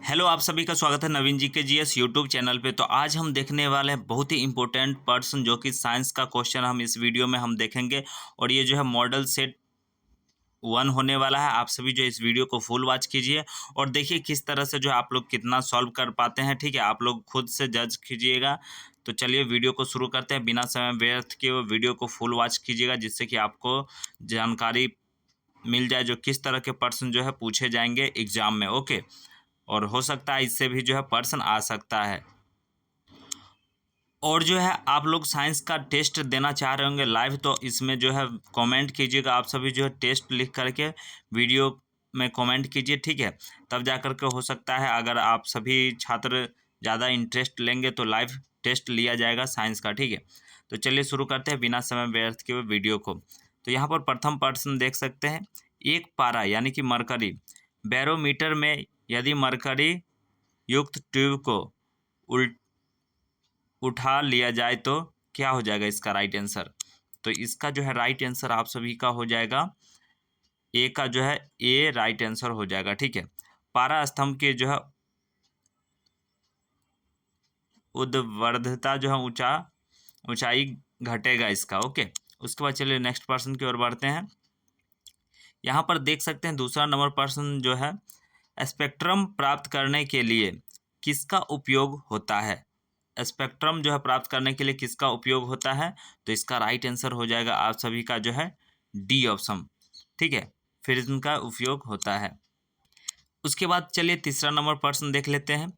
Hello, आप सभी का स्वागत है नवीन जी के जीएस यूट्यूब चैनल पे। तो आज हम देखने वाले हैं बहुत ही इंपॉर्टेंट पर्सन जो कि साइंस का क्वेश्चन हम इस वीडियो में हम देखेंगे। और ये जो है मॉडल सेट 1 होने वाला है। आप सभी जो इस वीडियो को फुल वॉच कीजिए और देखिए किस तरह से जो आप लोग कितना सॉल्व कर पाते हैं। ठीक है, आप लोग खुद से जज कीजिएगा। तो चलिए वीडियो को शुरू करते हैं बिना समय व्यर्थ किए। वीडियो को फुल वॉच कीजिएगा जिससे कि आपको जानकारी मिल जाए जो किस तरह के पर्सन जो है पूछे जाएंगे एग्जाम में। ओके, और हो सकता है इससे भी जो है पर्सन आ सकता है। और जो है आप लोग साइंस का टेस्ट देना चाह रहे होंगे लाइव, तो इसमें जो है कमेंट कीजिएगा। आप सभी जो है टेस्ट लिख करके वीडियो में कमेंट कीजिए, ठीक है। तब जा करके हो सकता है अगर आप सभी छात्र ज़्यादा इंटरेस्ट लेंगे तो लाइव टेस्ट लिया जाएगा साइंस का, ठीक है। तो चलिए शुरू करते हैं बिना समय व्यर्थ किए वीडियो को। तो यहाँ पर प्रथम प्रश्न देख सकते हैं, एक पारा यानी कि मरकरी बैरोमीटर में यदि मरकरी युक्त ट्यूब को उठा लिया जाए तो क्या हो जाएगा इसका राइट आंसर। तो इसका जो है राइट आंसर आप सभी का हो जाएगा ए का जो है ए राइट आंसर हो जाएगा, ठीक है। पारा स्तंभ के जो है उद्वर्धता जो है ऊंचाई घटेगा इसका। ओके, उसके बाद चलिए नेक्स्ट पर्सन की ओर बढ़ते हैं। यहाँ पर देख सकते हैं दूसरा नंबर पर्सन जो है, स्पेक्ट्रम प्राप्त करने के लिए किसका उपयोग होता है। स्पेक्ट्रम जो है प्राप्त करने के लिए किसका उपयोग होता है, तो इसका राइट आंसर हो जाएगा आप सभी का जो है डी ऑप्शन, ठीक है। फिर इनका उपयोग होता है। उसके बाद चलिए तीसरा नंबर प्रश्न देख लेते हैं।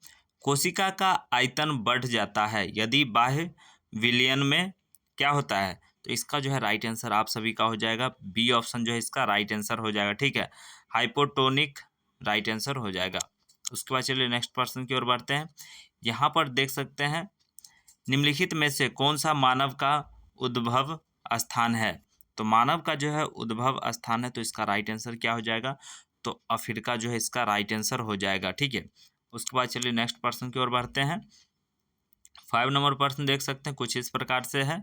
कोशिका का आयतन बढ़ जाता है यदि बाह्य विलयन में क्या होता है, तो इसका जो है राइट आंसर आप सभी का हो जाएगा बी ऑप्शन जो है इसका राइट आंसर हो जाएगा, ठीक है। हाइपोटोनिक राइट आंसर हो जाएगा। उसके बाद चलिए नेक्स्ट पर्सन की ओर बढ़ते हैं। यहाँ पर देख सकते हैं निम्नलिखित में से कौन सा मानव का उद्भव स्थान है। तो मानव का जो है उद्भव स्थान है, तो इसका राइट आंसर क्या हो जाएगा, तो अफ्रीका जो है इसका राइट आंसर हो जाएगा, ठीक है। उसके बाद चलिए नेक्स्ट पर्सन की ओर बढ़ते हैं। 5 नंबर प्रश्न देख सकते हैं, कुछ इस प्रकार से है।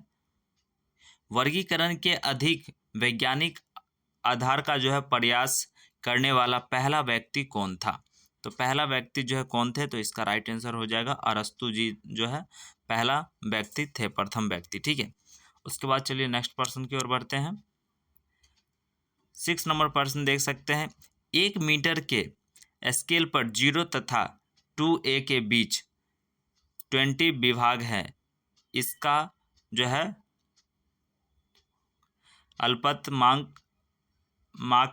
वर्गीकरण के अधिक वैज्ञानिक आधार का जो है प्रयास करने वाला पहला व्यक्ति कौन था। तो पहला व्यक्ति जो है कौन थे, तो इसका राइट आंसर हो जाएगा अरस्तु जी जो है पहला व्यक्ति थे, प्रथम व्यक्ति, ठीक है। उसके बाद चलिए नेक्स्ट पर्सन की ओर बढ़ते हैं। 6 नंबर प्रश्न देख सकते हैं, 1 मीटर के स्केल पर 0 तथा 2a के बीच 20 विभाग हैं। इसका जो है अल्पतमांक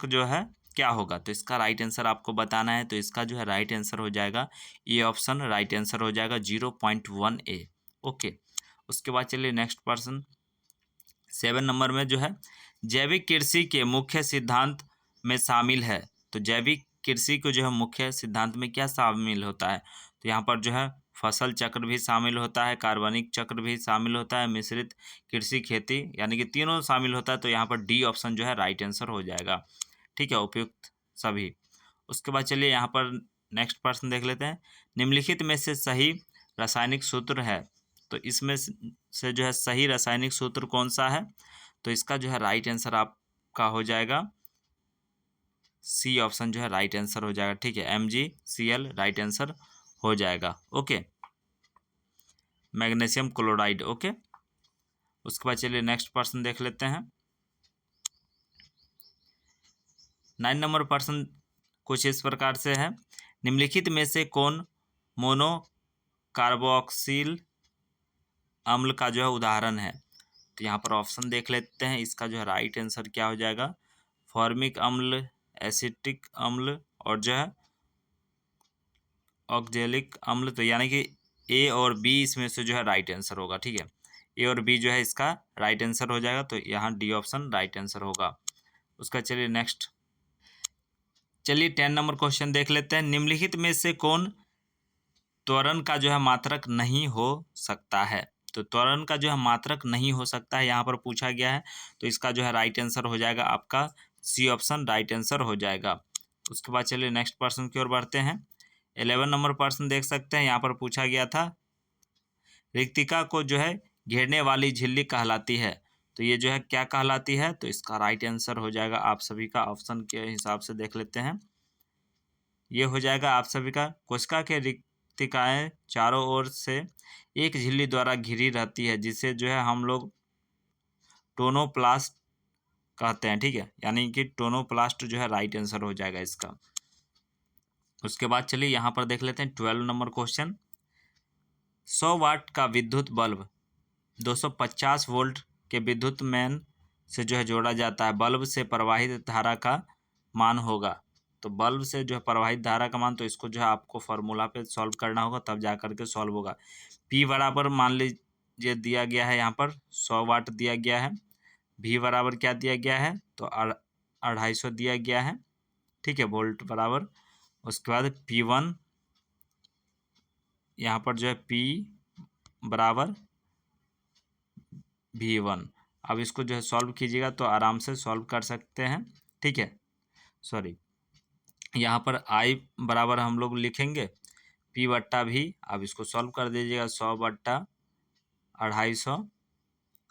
जो है क्या होगा, तो इसका राइट आंसर आपको बताना है। तो इसका जो है राइट आंसर हो जाएगा ये ऑप्शन राइट आंसर हो जाएगा 0.1a। ओके, उसके बाद चलिए नेक्स्ट पर्सन 7 नंबर में जो है जैविक कृषि के मुख्य सिद्धांत में शामिल है। तो जैविक कृषि को जो है मुख्य सिद्धांत में क्या शामिल होता है, तो यहाँ पर जो है फसल चक्र भी शामिल होता है, कार्बनिक चक्र भी शामिल होता है, मिश्रित कृषि खेती यानी कि तीनों शामिल होता है। तो यहाँ पर डी ऑप्शन जो है राइट आंसर हो जाएगा, ठीक है, उपयुक्त सभी। उसके बाद चलिए यहाँ पर नेक्स्ट प्रश्न देख लेते हैं। निम्नलिखित में से सही रासायनिक सूत्र है, तो इसमें से जो है सही रासायनिक सूत्र कौन सा है, तो इसका जो है राइट आंसर आपका हो जाएगा सी ऑप्शन जो है राइट आंसर हो जाएगा, ठीक है। MgCl राइट आंसर हो जाएगा। Okay, magnesium chloride. ओके, उसके बाद चलिए नेक्स्ट प्रश्न देख लेते हैं। 9 नंबर प्रश्न कुछ इस प्रकार से है। निम्नलिखित में से कौन मोनो कार्बोक्सिल अम्ल का जो है उदाहरण है, तो यहाँ पर ऑप्शन देख लेते हैं। इसका जो है राइट आंसर क्या हो जाएगा, फॉर्मिक अम्ल, एसिटिक अम्ल और जो है ऑक्जेलिक अम्ल। तो यानी कि ए और बी इसमें से जो है राइट आंसर होगा, ठीक है। ए और बी जो है इसका राइट आंसर हो जाएगा, तो यहाँ डी ऑप्शन राइट आंसर होगा। उसका चलिए नेक्स्ट 10 नंबर क्वेश्चन देख लेते हैं। निम्नलिखित में से कौन त्वरण का जो है मात्रक नहीं हो सकता है। तो त्वरण का जो है मात्रक नहीं हो सकता है यहाँ पर पूछा गया है, तो इसका जो है राइट आंसर हो जाएगा आपका सी ऑप्शन राइट आंसर हो जाएगा। उसके बाद चलिए नेक्स्ट पर्सन की ओर बढ़ते हैं। 11 नंबर पर्सन देख सकते हैं, यहाँ पर पूछा गया था रिक्तिका को जो है घेरने वाली झिल्ली कहलाती है, तो ये जो है क्या कहलाती है, तो इसका राइट आंसर हो जाएगा आप सभी का ऑप्शन के हिसाब से देख लेते हैं ये हो जाएगा आप सभी का। कोशिका के रिक्तिकाएँ चारों ओर से एक झिल्ली द्वारा घिरी रहती है, जिसे जो है हम लोग टोनोप्लास्ट कहते हैं, ठीक है। यानी कि टोनोप्लास्ट जो है राइट आंसर हो जाएगा इसका। उसके बाद चलिए यहाँ पर देख लेते हैं 12 नंबर क्वेश्चन। 100 वाट का विद्युत बल्ब 250 वोल्ट के विद्युत मैन से जो है जोड़ा जाता है। बल्ब से प्रवाहित धारा का मान होगा। तो बल्ब से जो है प्रवाहित धारा का मान, तो इसको जो है आपको फार्मूला पे सॉल्व करना होगा, तब जा करके सॉल्व होगा। P बराबर मान लीजिए दिया गया है, यहाँ पर 100 वाट दिया गया है। V बराबर क्या दिया गया है, तो 250 दिया गया है, ठीक है, वोल्ट बराबर। उसके बाद P1 यहाँ पर जो है P बराबर V1। अब इसको जो है सॉल्व कीजिएगा तो आराम से सॉल्व कर सकते हैं, ठीक है। सॉरी, यहाँ पर I बराबर हम लोग लिखेंगे P बट्टा V। अब इसको सॉल्व कर दीजिएगा, 100 बट्टा 250।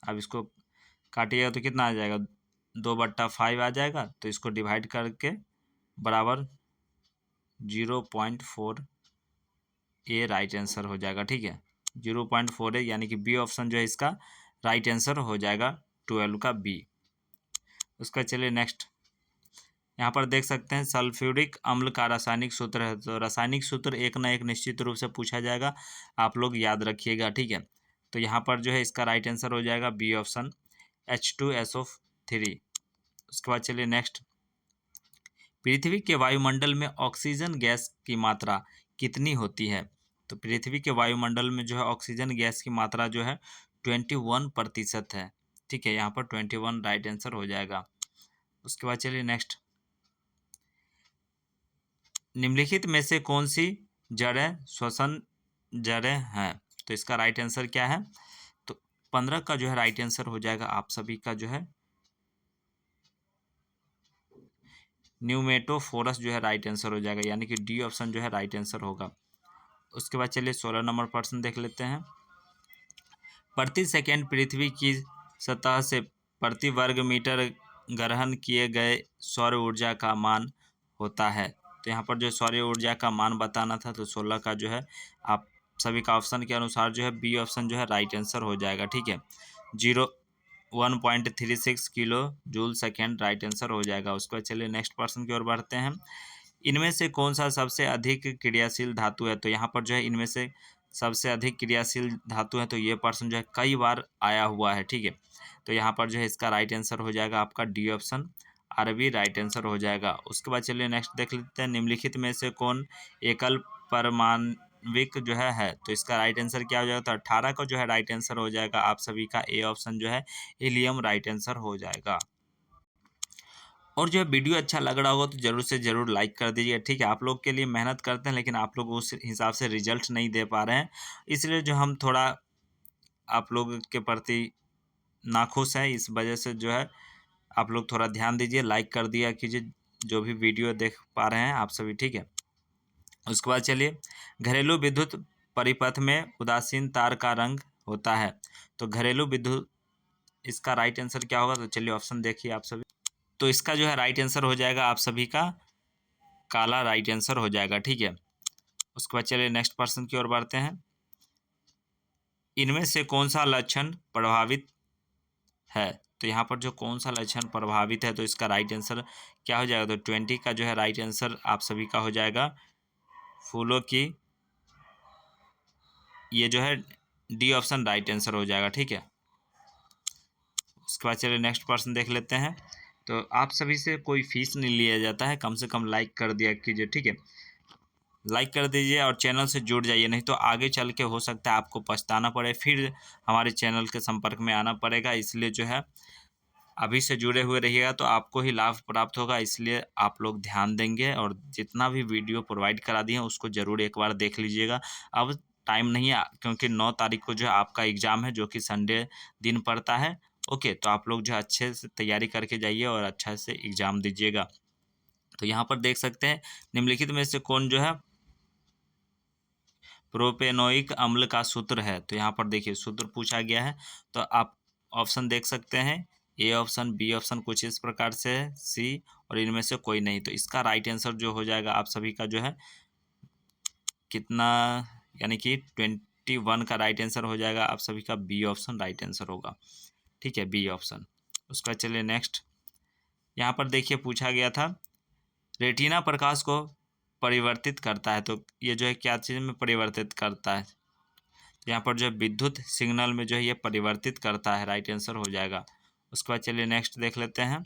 अब इसको काटिएगा तो कितना आ जाएगा, 2/5 आ जाएगा। तो इसको डिवाइड करके बराबर 0.4 ये राइट आंसर हो जाएगा, ठीक है। 0.4 यानी कि बी ऑप्शन जो है इसका राइट आंसर हो जाएगा, 12 का बी। उसका चलिए नेक्स्ट, यहाँ पर देख सकते हैं सल्फ्यूरिक अम्ल का रासायनिक सूत्र है। तो रासायनिक सूत्र एक ना एक निश्चित रूप से पूछा जाएगा, आप लोग याद रखिएगा, ठीक है। तो यहाँ पर जो है इसका राइट आंसर हो जाएगा बी ऑप्शन, H2SO3। उसके बाद चलिए नेक्स्ट, पृथ्वी के वायुमंडल में ऑक्सीजन गैस की मात्रा कितनी होती है। तो पृथ्वी के वायुमंडल में जो है ऑक्सीजन गैस की मात्रा जो है 21% है, ठीक है। यहाँ पर 21 राइट आंसर हो जाएगा। उसके बाद चलिए नेक्स्ट, निम्नलिखित में से कौन सी जड़ें श्वसन जड़ें हैं। तो इसका राइट आंसर क्या है, तो 15 का जो है राइट आंसर हो जाएगा आप सभी का जो है न्यूमेटोफोरस जो है राइट आंसर हो जाएगा, यानी कि डी ऑप्शन जो है राइट आंसर होगा। उसके बाद चलिए 16 नंबर प्रश्न देख लेते हैं। प्रति सेकंड पृथ्वी की सतह से प्रति वर्ग मीटर ग्रहण किए गए सौर ऊर्जा का मान होता है। तो यहाँ पर जो सौर ऊर्जा का मान बताना था, तो 16 का जो है आप सभी का ऑप्शन के अनुसार जो है बी ऑप्शन जो है राइट आंसर हो जाएगा, ठीक है। 1.36 kilo joule second right answer हो जाएगा। उसके बाद चलिए नेक्स्ट प्रश्न की ओर बढ़ते हैं। इनमें से कौन सा सबसे अधिक क्रियाशील धातु है। तो यहाँ पर जो है इनमें से सबसे अधिक क्रियाशील धातु है, तो ये प्रश्न जो है कई बार आया हुआ है, ठीक है। तो यहाँ पर जो है इसका राइट आंसर हो जाएगा आपका D option, or B right answer हो जाएगा। उसके बाद चलिए नेक्स्ट देख लेते हैं, निम्नलिखित में से कौन एकल परमाणविक जो है। तो इसका राइट आंसर क्या हो जाएगा, तो 18 का जो है राइट आंसर हो जाएगा आप सभी का ए ऑप्शन जो है हीलियम राइट आंसर हो जाएगा। और जो है वीडियो अच्छा लग रहा होगा तो ज़रूर से ज़रूर लाइक कर दीजिए, ठीक है। आप लोग के लिए मेहनत करते हैं, लेकिन आप लोग उस हिसाब से रिजल्ट नहीं दे पा रहे हैं, इसलिए जो हम थोड़ा आप लोग के प्रति नाखुश हैं। इस वजह से जो है आप लोग थोड़ा ध्यान दीजिए, लाइक कर दिया कीजिए जो भी वीडियो देख पा रहे हैं आप सभी, ठीक है। उसके बाद चलिए, घरेलू विद्युत परिपथ में उदासीन तार का रंग होता है। तो घरेलू विद्युत, इसका राइट आंसर क्या होगा, तो चलिए ऑप्शन देखिए आप सभी। तो इसका जो है राइट आंसर हो जाएगा आप सभी का काला राइट आंसर हो जाएगा, ठीक है। उसके बाद चलिए नेक्स्ट प्रश्न की ओर बढ़ते हैं। इनमें से कौन सा लक्षण प्रभावित है। तो यहाँ पर जो कौन सा लक्षण प्रभावित है, तो इसका राइट आंसर क्या हो जाएगा, तो 20 का जो है राइट आंसर आप सभी का हो जाएगा फूलों की, ये जो है डी ऑप्शन राइट आंसर हो जाएगा, ठीक है। उसके बाद चलिए नेक्स्ट प्रश्न देख लेते हैं। तो आप सभी से कोई फीस नहीं लिया जाता है, कम से कम लाइक कर दिया कीजिए, ठीक है। लाइक कर दीजिए और चैनल से जुड़ जाइए, नहीं तो आगे चल के हो सकता है आपको पछताना पड़े, फिर हमारे चैनल के संपर्क में आना पड़ेगा। इसलिए जो है अभी से जुड़े हुए रहिएगा तो आपको ही लाभ प्राप्त होगा, इसलिए आप लोग ध्यान देंगे और जितना भी वीडियो प्रोवाइड करा दिए हैं उसको ज़रूर एक बार देख लीजिएगा। अब टाइम नहीं है, क्योंकि 9 तारीख को जो है आपका एग्ज़ाम है, जो कि संडे दिन पड़ता है। ओके, तो आप लोग जो है अच्छे से तैयारी करके जाइए और अच्छा से एग्ज़ाम दीजिएगा। तो यहाँ पर देख सकते हैं, निम्नलिखित में से कौन जो है प्रोपेनोइक अम्ल का सूत्र है। तो यहाँ पर देखिए सूत्र पूछा गया है, तो आप ऑप्शन देख सकते हैं ए ऑप्शन, बी ऑप्शन कुछ इस प्रकार से है, सी और इनमें से कोई नहीं। तो इसका राइट आंसर जो हो जाएगा आप सभी का जो है कितना, यानी कि 21 का राइट आंसर हो जाएगा आप सभी का बी ऑप्शन राइट आंसर होगा। ठीक है, बी ऑप्शन। उसका चलिए नेक्स्ट, यहाँ पर देखिए पूछा गया था रेटिना प्रकाश को परिवर्तित करता है, तो ये जो है क्या चीज़ में परिवर्तित करता है, यहाँ पर जो है विद्युत सिग्नल में जो है ये परिवर्तित करता है, राइट आंसर हो जाएगा। उसके बाद चलिए नेक्स्ट देख लेते हैं,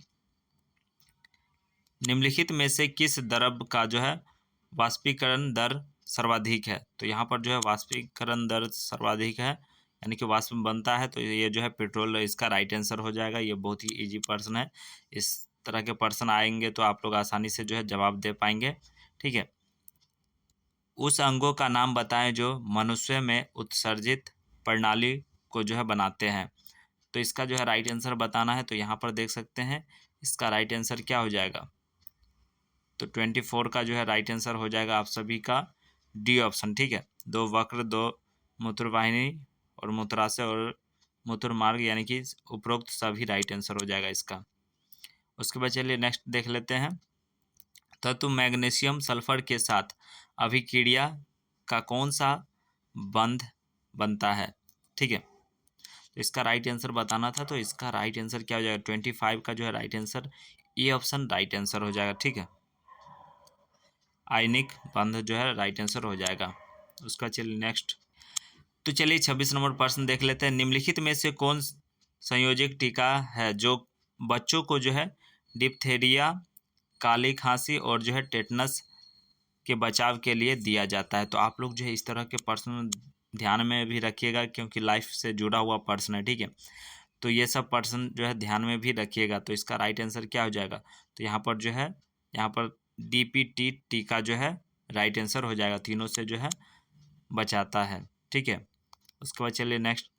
निम्नलिखित में से किस द्रव का जो है वाष्पीकरण दर सर्वाधिक है, तो यहाँ पर जो है वाष्पीकरण दर सर्वाधिक है, यानी कि वाष्प बनता है, तो ये जो है पेट्रोल इसका राइट आंसर हो जाएगा। ये बहुत ही इजी प्रश्न है, इस तरह के प्रश्न आएंगे तो आप लोग आसानी से जो है जवाब दे पाएंगे। ठीक है, उस अंगों का नाम बताएं जो मनुष्य में उत्सर्जित प्रणाली को जो है बनाते हैं, तो इसका जो है राइट आंसर बताना है। तो यहाँ पर देख सकते हैं इसका राइट आंसर क्या हो जाएगा, तो 24 का जो है राइट आंसर हो जाएगा आप सभी का डी ऑप्शन। ठीक है, दो वक्र, दो मूत्रवाहिनी और मूत्राशय और मूत्र मार्ग, यानी कि उपरोक्त सभी राइट आंसर हो जाएगा इसका। उसके बाद चलिए नेक्स्ट देख लेते हैं, तत्व मैग्नीशियम सल्फर के साथ अभिक्रिया का कौन सा बंध बनता है। ठीक है, तो इसका राइट आंसर बताना था, तो इसका राइट आंसर क्या हो जाएगा, 25 का जो है right answer A option right answer हो जाएगा। ठीक है, आयनिक बंध जो है राइट आंसर हो जाएगा। उसका चलिए नेक्स्ट, तो चलिए 26 नंबर प्रश्न देख लेते हैं, निम्नलिखित में से कौन संयोजक टीका है जो बच्चों को जो है डिप्थेरिया, काली खांसी और जो है टेटनस के बचाव के लिए दिया जाता है। तो आप लोग जो है इस तरह के प्रश्न ध्यान में भी रखिएगा, क्योंकि लाइफ से जुड़ा हुआ प्रश्न है। ठीक है, तो ये सब प्रश्न जो है ध्यान में भी रखिएगा। तो इसका राइट आंसर क्या हो जाएगा, तो यहाँ पर जो है यहाँ पर डीपीटी टीका जो है राइट आंसर हो जाएगा, तीनों से जो है बचाता है। ठीक है, उसके बाद चलिए नेक्स्ट,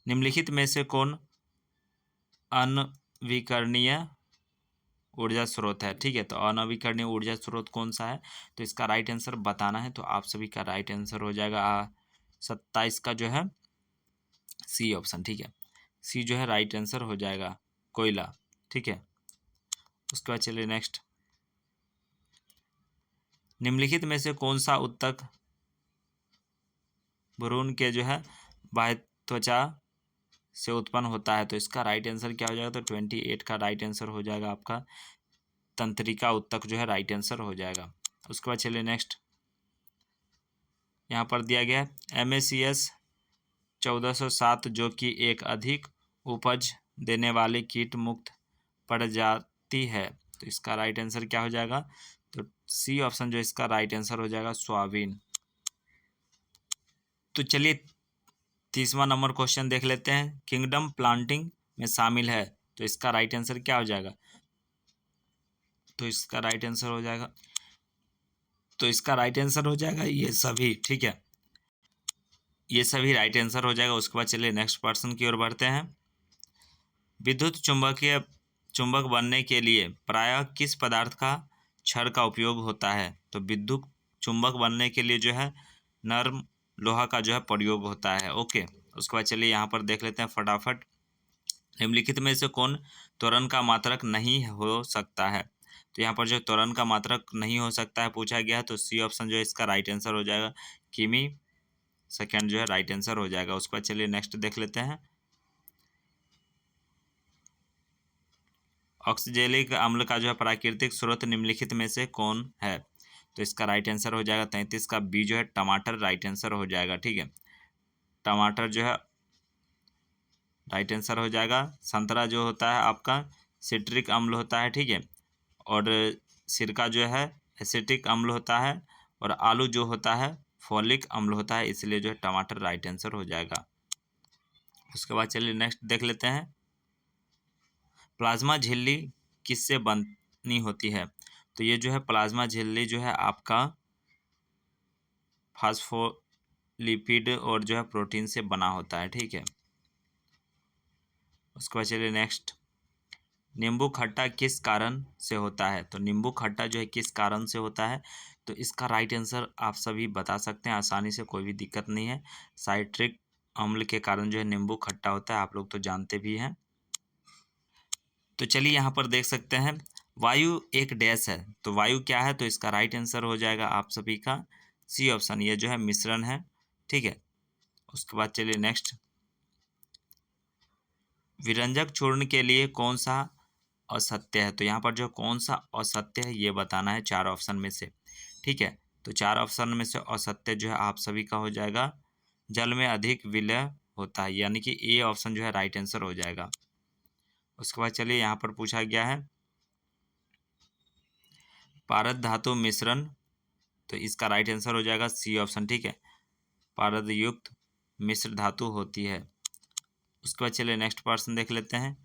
निम्नलिखित में से कौन अनविकरणीय ऊर्जा स्रोत है। ठीक है, तो अनविकरणीय ऊर्जा स्रोत कौन सा है, तो इसका राइट आंसर बताना है। तो आप सभी का राइट आंसर हो जाएगा 27 का जो है सी ऑप्शन। ठीक है, सी जो है राइट आंसर हो जाएगा, कोयला। ठीक है, उसके बाद चलिए नेक्स्ट, निम्नलिखित में से कौन सा उत्तक भ्रूण के जो है बाह्य त्वचा से उत्पन्न होता है, तो इसका राइट आंसर क्या हो जाएगा, तो 28 का राइट आंसर हो जाएगा आपका तंत्रिका उत्तक जो है राइट आंसर हो जाएगा। उसके बाद चलिए नेक्स्ट, यहाँ पर दिया गया है MACS 1407 जो कि एक अधिक उपज देने वाली कीट मुक्त प्रजाति है, तो इसका राइट आंसर क्या हो जाएगा, तो सी ऑप्शन जो इसका राइट आंसर हो जाएगा सोयाबीन। तो चलिए 30वां नंबर क्वेश्चन देख लेते हैं, किंगडम प्लांटिंग में शामिल है, तो इसका राइट आंसर क्या हो जाएगा, तो इसका राइट आंसर हो जाएगा, तो इसका राइट आंसर हो जाएगा ये सभी। ठीक है, ये सभी राइट आंसर हो जाएगा। उसके बाद चलिए नेक्स्ट पर्सन की ओर बढ़ते हैं, विद्युत चुंबकीय चुंबक बनने के लिए प्रायः किस पदार्थ का क्षण का उपयोग होता है, तो विद्युत चुंबक बनने के लिए जो है नर्म लोहा का जो है प्रयोग होता है। ओके, उसके बाद चलिए यहाँ पर देख लेते हैं फटाफट, निम्नलिखित में से कौन त्वरण का मात्रक नहीं हो सकता है, तो यहाँ पर जो त्वरण का मात्रक नहीं हो सकता है पूछा गया है, तो सी ऑप्शन जो है इसका राइट आंसर हो जाएगा, किमी सेकेंड जो है राइट आंसर हो जाएगा। उसके बाद चलिए नेक्स्ट देख लेते हैं, ऑक्सैलिक अम्ल का जो है प्राकृतिक स्रोत निम्नलिखित में से कौन है, तो इसका राइट आंसर हो जाएगा 33 का बी जो है टमाटर राइट आंसर हो जाएगा। ठीक है, टमाटर जो है राइट आंसर हो जाएगा। संतरा जो होता है आपका सिट्रिक अम्ल होता है। ठीक है, और सिरका जो है एसिटिक अम्ल होता है, और आलू जो होता है फॉलिक अम्ल होता है, इसलिए जो है टमाटर राइट आंसर हो जाएगा। उसके बाद चलिए नेक्स्ट देख लेते हैं, प्लाज्मा झिल्ली किससे बनी होती है, तो ये जो है प्लाज्मा झिल्ली जो है आपका फास्फोलिपिड और जो है प्रोटीन से बना होता है। ठीक है, उसके बाद चलिए नेक्स्ट, नींबू खट्टा किस कारण से होता है, तो नींबू खट्टा जो है किस कारण से होता है, तो इसका राइट आंसर आप सभी बता सकते हैं आसानी से, कोई भी दिक्कत नहीं है। साइट्रिक अम्ल के कारण जो है नींबू खट्टा होता है, आप लोग तो जानते भी हैं। तो चलिए यहाँ पर देख सकते हैं वायु एक डैश है, तो वायु क्या है, तो इसका राइट आंसर हो जाएगा आप सभी का सी ऑप्शन, ये जो है मिश्रण है। ठीक है, उसके बाद चलिए नेक्स्ट, विरंजक चूर्ण के लिए कौन सा असत्य है, तो यहाँ पर जो कौन सा असत्य है ये बताना है चार ऑप्शन में से। ठीक है, तो चार ऑप्शन में से असत्य जो है आप सभी का हो जाएगा जल में अधिक विलय होता है, यानी कि ए ऑप्शन जो है राइट आंसर हो जाएगा। उसके बाद चलिए यहाँ पर पूछा गया है पारद धातु मिश्रण, तो इसका राइट आंसर हो जाएगा सी ऑप्शन। ठीक है, पारद युक्त मिश्र धातु होती है। उसके बाद चलिए नेक्स्ट प्रश्न देख लेते हैं,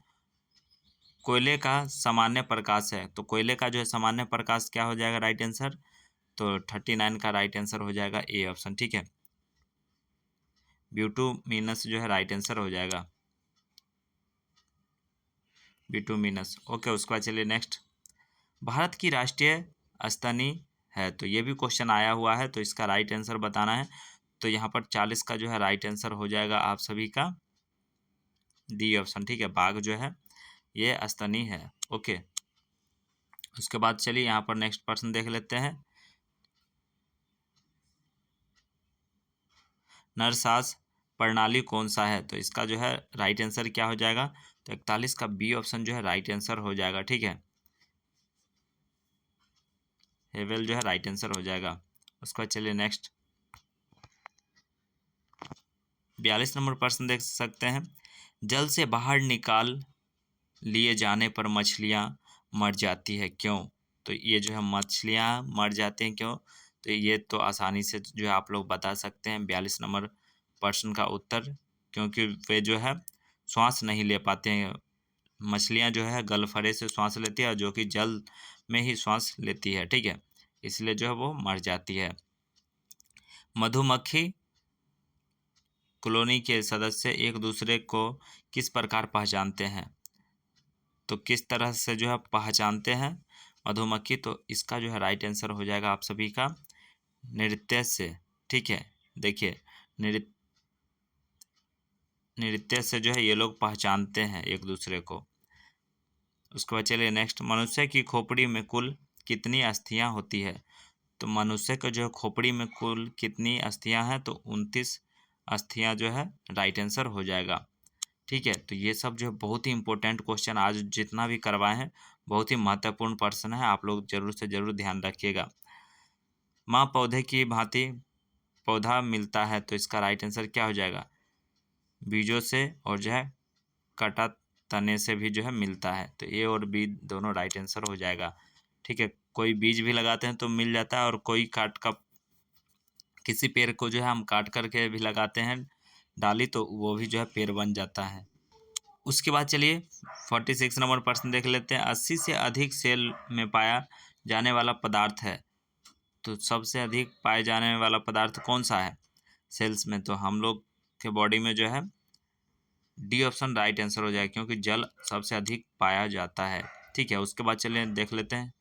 कोयले का सामान्य प्रकाश है, तो कोयले का जो है सामान्य प्रकाश क्या हो जाएगा राइट आंसर, तो 39 का राइट आंसर हो जाएगा ए ऑप्शन। ठीक है, ब्यूटूमिनस जो है राइट आंसर हो जाएगा, ब्यूटूमिनस। ओके, उसके बाद चलिए नेक्स्ट, भारत की राष्ट्रीय स्तनी है, तो ये भी क्वेश्चन आया हुआ है, तो इसका राइट आंसर बताना है। तो यहाँ पर 40 का जो है राइट आंसर हो जाएगा आप सभी का डी ऑप्शन। ठीक है, बाघ जो है ये स्तनी है। ओके, उसके बाद चलिए यहाँ पर नेक्स्ट प्रश्न देख लेते हैं, नरसास प्रणाली कौन सा है, तो इसका जो है राइट आंसर क्या हो जाएगा, तो 41 का बी ऑप्शन जो है राइट आंसर हो जाएगा। ठीक है, हेवेल जो है राइट आंसर हो जाएगा। उसके बाद चलिए नेक्स्ट 42 नंबर प्रश्न देख सकते हैं, जल से बाहर निकाल लिए जाने पर मछलियाँ मर जाती है क्यों, तो ये जो है मछलियाँ मर जाती हैं क्यों, तो ये तो आसानी से जो है आप लोग बता सकते हैं 42 नंबर प्रश्न का उत्तर, क्योंकि वे जो है श्वास नहीं ले पाते हैं। मछलियाँ जो है गलफड़े से श्वास लेती है और जो कि जल में ही श्वास लेती है। ठीक है, इसलिए जो है वो मर जाती है। मधुमक्खी कॉलोनी के सदस्य एक दूसरे को किस प्रकार पहचानते हैं, तो किस तरह से जो है पहचानते हैं मधुमक्खी, तो इसका जो है राइट आंसर हो जाएगा आप सभी का नृत्य से। ठीक है, देखिए नृत्य नृत्य से जो है ये लोग पहचानते हैं एक दूसरे को। उसके बाद चलिए नेक्स्ट, मनुष्य की खोपड़ी में कुल कितनी अस्थियां होती है, तो मनुष्य के जो खोपड़ी में कुल कितनी अस्थियां हैं, तो 29 अस्थियां जो है राइट आंसर हो जाएगा। ठीक है, तो ये सब जो है बहुत ही इंपॉर्टेंट क्वेश्चन आज जितना भी करवाए हैं बहुत ही महत्वपूर्ण प्रश्न है, आप लोग जरूर से जरूर ध्यान रखिएगा। माँ पौधे की भांति पौधा मिलता है, तो इसका राइट आंसर क्या हो जाएगा, बीजों से और जो है कटा तने से भी जो है मिलता है, तो ए और बी दोनों राइट आंसर हो जाएगा। ठीक है, कोई बीज भी लगाते हैं तो मिल जाता है, और कोई काट का किसी पेड़ को जो है हम काट करके भी लगाते हैं डाली, तो वो भी जो है पेड़ बन जाता है। उसके बाद चलिए 46 नंबर प्रश्न देख लेते हैं, 80 से अधिक सेल में पाया जाने वाला पदार्थ है, तो सबसे अधिक पाए जाने वाला पदार्थ कौन सा है सेल्स में, तो हम लोग के बॉडी में जो है डी ऑप्शन राइट आंसर हो जाएगा, क्योंकि जल सबसे अधिक पाया जाता है। ठीक है, उसके बाद चलिए देख लेते हैं,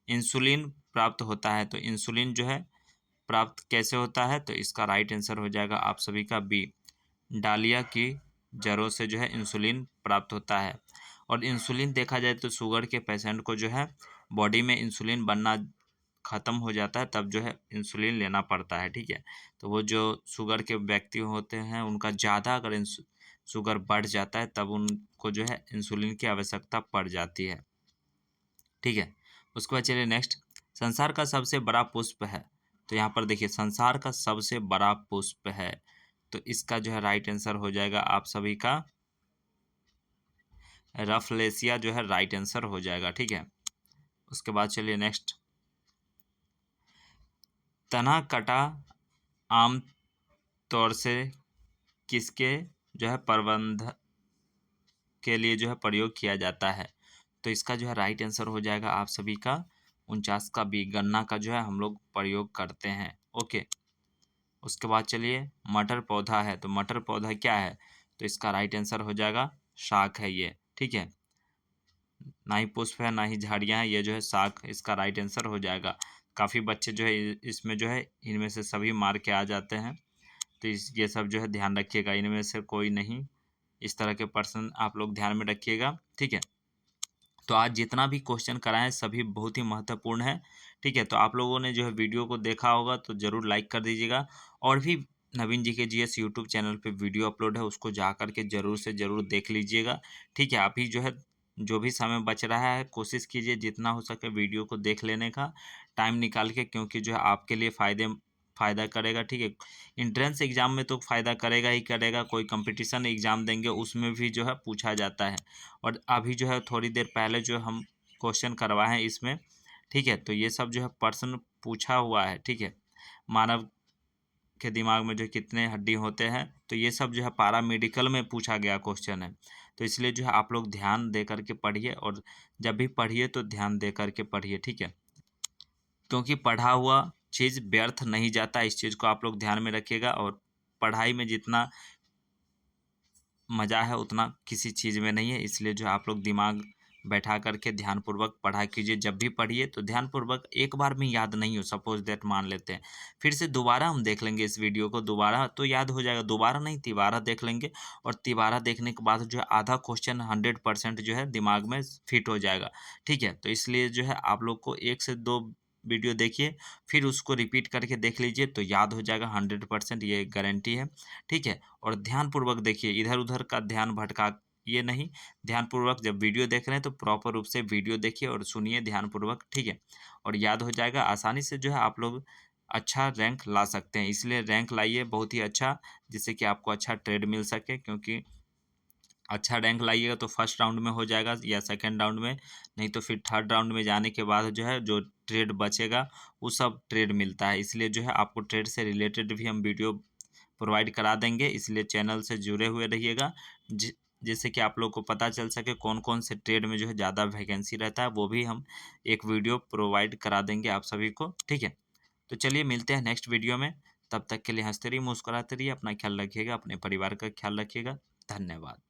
इंसुलिन प्राप्त होता है, तो इंसुलिन जो है प्राप्त कैसे होता है, तो इसका राइट आंसर हो जाएगा आप सभी का बी, डालिया की जड़ों से जो है इंसुलिन प्राप्त होता है। और इंसुलिन देखा जाए तो शुगर के पेशेंट को जो है बॉडी में इंसुलिन बनना ख़त्म हो जाता है, तब जो है इंसुलिन लेना पड़ता है। ठीक है, तो वो जो शुगर के व्यक्ति होते हैं उनका ज़्यादा अगर शुगर बढ़ जाता है तब उनको जो है इंसुलिन की आवश्यकता पड़ जाती है। ठीक है, उसके बाद चलिए नेक्स्ट, संसार का सबसे बड़ा पुष्प है, तो यहाँ पर देखिए संसार का सबसे बड़ा पुष्प है, तो इसका जो है राइट आंसर हो जाएगा आप सभी का रफलेसिया जो है राइट आंसर हो जाएगा। ठीक है, उसके बाद चलिए नेक्स्ट, तना कटा आम तौर से किसके जो है प्रबंध के लिए जो है प्रयोग किया जाता है, तो इसका जो है राइट आंसर हो जाएगा आप सभी का 49 का बी, गन्ना का जो है हम लोग प्रयोग करते हैं। ओके, उसके बाद चलिए मटर पौधा है, तो मटर पौधा क्या है, तो इसका राइट आंसर हो जाएगा शाक है ये। ठीक है, ना ही पुष्प है ना ही झाड़ियाँ हैं, ये जो है शाक इसका राइट आंसर हो जाएगा। काफ़ी बच्चे जो है इसमें जो है इनमें से सभी मार के आ जाते हैं, तो ये सब जो है ध्यान रखिएगा, इनमें से कोई नहीं, इस तरह के प्रश्न आप लोग ध्यान में रखिएगा। ठीक है, तो आज जितना भी क्वेश्चन कराएं सभी बहुत ही महत्वपूर्ण है। ठीक है, तो आप लोगों ने जो है वीडियो को देखा होगा तो ज़रूर लाइक कर दीजिएगा। और भी नवीन जी के जीएस यूट्यूब चैनल पे वीडियो अपलोड है, उसको जा कर के ज़रूर से ज़रूर देख लीजिएगा। ठीक है, अभी जो है जो भी समय बच रहा है कोशिश कीजिए जितना हो सके वीडियो को देख लेने का टाइम निकाल के, क्योंकि जो है आपके लिए फ़ायदा करेगा। ठीक है, एंट्रेंस एग्ज़ाम में तो फ़ायदा करेगा ही करेगा, कोई कंपटीशन एग्ज़ाम देंगे उसमें भी जो है पूछा जाता है। और अभी जो है थोड़ी देर पहले जो हम क्वेश्चन करवाए हैं इसमें, ठीक है, तो ये सब जो है प्रश्न पूछा हुआ है। ठीक है, मानव के दिमाग में जो कितने हड्डी होते हैं, तो ये सब जो है पारा मेडिकल में पूछा गया क्वेश्चन है। तो इसलिए जो है आप लोग ध्यान दे करके पढ़िए, और जब भी पढ़िए तो ध्यान दे करके पढ़िए। ठीक है, क्योंकि पढ़ा हुआ चीज़ व्यर्थ नहीं जाता, इस चीज़ को आप लोग ध्यान में रखिएगा। और पढ़ाई में जितना मज़ा है उतना किसी चीज़ में नहीं है, इसलिए जो आप लोग दिमाग बैठा करके ध्यानपूर्वक पढ़ाई कीजिए। जब भी पढ़िए तो ध्यानपूर्वक, एक बार में याद नहीं हो, सपोज दैट मान लेते हैं फिर से दोबारा हम देख लेंगे इस वीडियो को, दोबारा तो याद हो जाएगा, दोबारा नहीं तिबारा देख लेंगे। और तिबारा देखने के बाद जो है आधा क्वेश्चन 100% जो है दिमाग में फिट हो जाएगा। ठीक है, तो इसलिए जो है आप लोग को 1 से 2 वीडियो देखिए, फिर उसको रिपीट करके देख लीजिए तो याद हो जाएगा 100%, ये गारंटी है। ठीक है, और ध्यानपूर्वक देखिए, इधर-उधर का ध्यान भटका ये नहीं, ध्यानपूर्वक जब वीडियो देख रहे हैं तो प्रॉपर रूप से वीडियो देखिए और सुनिए ध्यानपूर्वक। ठीक है, और याद हो जाएगा आसानी से, जो है आप लोग अच्छा रैंक ला सकते हैं। इसलिए रैंक लाइए बहुत ही अच्छा, जिससे कि आपको अच्छा ट्रेड मिल सके, क्योंकि अच्छा रैंक लाइएगा तो फर्स्ट राउंड में हो जाएगा या सेकंड राउंड में, नहीं तो फिर थर्ड राउंड में जाने के बाद जो है जो ट्रेड बचेगा वो सब ट्रेड मिलता है। इसलिए जो है आपको ट्रेड से रिलेटेड भी हम वीडियो प्रोवाइड करा देंगे, इसलिए चैनल से जुड़े हुए रहिएगा। जिससे कि आप लोग को पता चल सके कौन कौन से ट्रेड में जो है ज़्यादा वैकेंसी रहता है, वो भी हम एक वीडियो प्रोवाइड करा देंगे आप सभी को। ठीक है, तो चलिए मिलते हैं नेक्स्ट वीडियो में, तब तक के लिए हंसते रहिए, मुस्कुराते रहिए, अपना ख्याल रखिएगा, अपने परिवार का ख्याल रखिएगा। धन्यवाद।